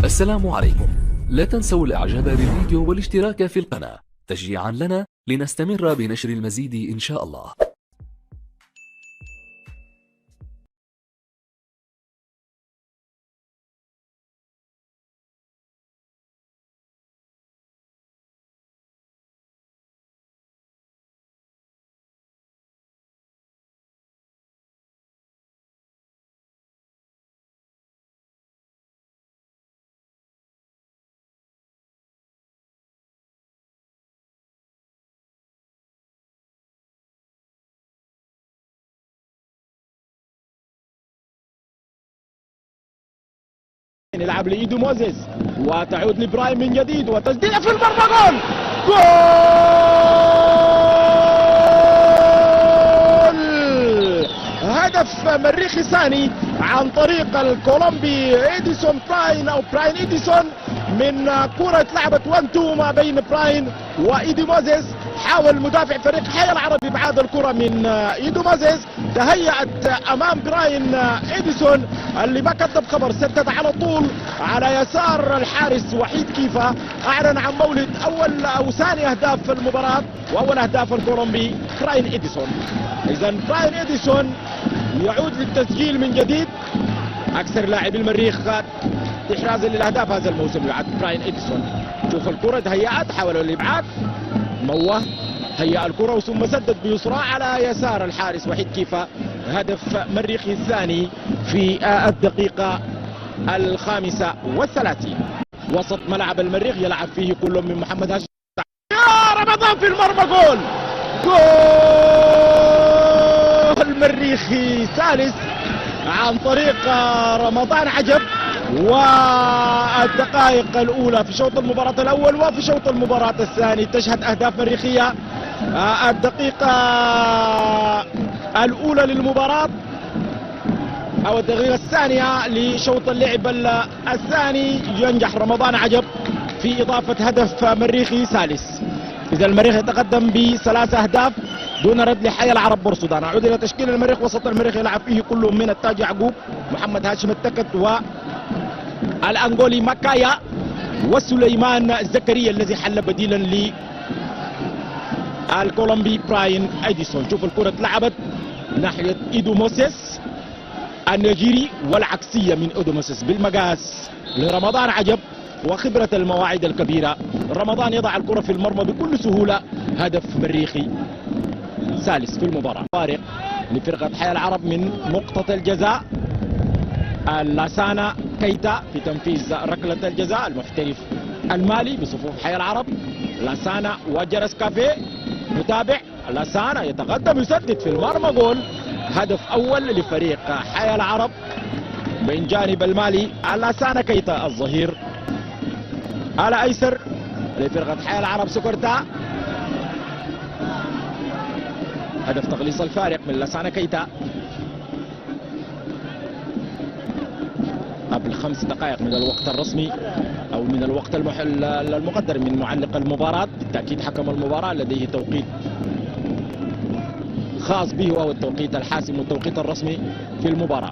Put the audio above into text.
السلام عليكم. لا تنسوا الاعجاب بالفيديو والاشتراك في القناة تشجيعا لنا لنستمر بنشر المزيد ان شاء الله. يلعب لإيدو موزيس وتعود لإبراهيم من جديد وتسديدة في المرمى. جول هدف مريخي ثاني عن طريق الكولومبي إديسون براين أو براين إديسون من كرة لعبت 1-2 ما بين براين وإيدي موزيس. حاول مدافع فريق حي العرب ابعاد الكرة من إيدو موزيس، تهيأت امام براين إديسون اللي ما كتب خبر، سدد على طول على يسار الحارس وحيد كيفا. اعلن عن مولد اول او ثاني اهداف في المباراة واول اهداف الكولومبي براين إديسون. اذا براين إديسون يعود للتسجيل من جديد، اكثر لاعب المريخ احرازا للاهداف هذا الموسم يعد براين إديسون. شوف الكرة تهيأت، حاولوا الابعاد، موه هيأ الكرة ثم سدد بيسرى على يسار الحارس وحيد كيفا. هدف مريخي الثاني في الدقيقة 35. وسط ملعب المريخ يلعب فيه كل من محمد هاشم. يا رمضان في المرمى. جول مريخي ثالث عن طريق رمضان عجب. والدقائق الأولى في شوط المباراة الأول وفي شوط المباراة الثاني تشهد أهداف مريخية. الدقيقة الأولى للمباراة أو الدقيقة الثانية لشوط اللعب الثاني ينجح رمضان عجب في إضافة هدف مريخي ثالث. إذا المريخ يتقدم ب3 أهداف دون رد لحي العرب بورسودان. نعود إلى تشكيل المريخ. وسط المريخ يلعب فيه كل من التاج يعقوب، محمد هاشم التكت والأنغولي ماكايا وسليمان زكريا الذي حل بديلا للكولومبي براين إديسون. شوف الكرة اتلعبت ناحية إيدو موسيس النيجيري والعكسية من إيدو موسيس بالمقاس لرمضان عجب وخبرة المواعيد الكبيرة. رمضان يضع الكرة في المرمى بكل سهولة. هدف مريخي ثالث في المباراة. فارق لفرقة حي العرب من نقطة الجزاء. لاسانا كيتا في تنفيذ ركلة الجزاء، المحترف المالي بصفوف حي العرب. لاسانا وجرس كافيه متابع. لاسانا يتقدم يسدد في المرمى. جول هدف اول لفريق حي العرب من جانب المالي. لاسانا كيتا الظهير على ايسر لفرقة حي العرب سكرتا. هدف تغليص الفارق من لاسانا كيتا قبل 5 دقائق من الوقت الرسمي او من الوقت المقدر من معلق المباراة. بالتأكيد حكم المباراة لديه توقيت خاص به وهو التوقيت الحاسم والتوقيت الرسمي في المباراة.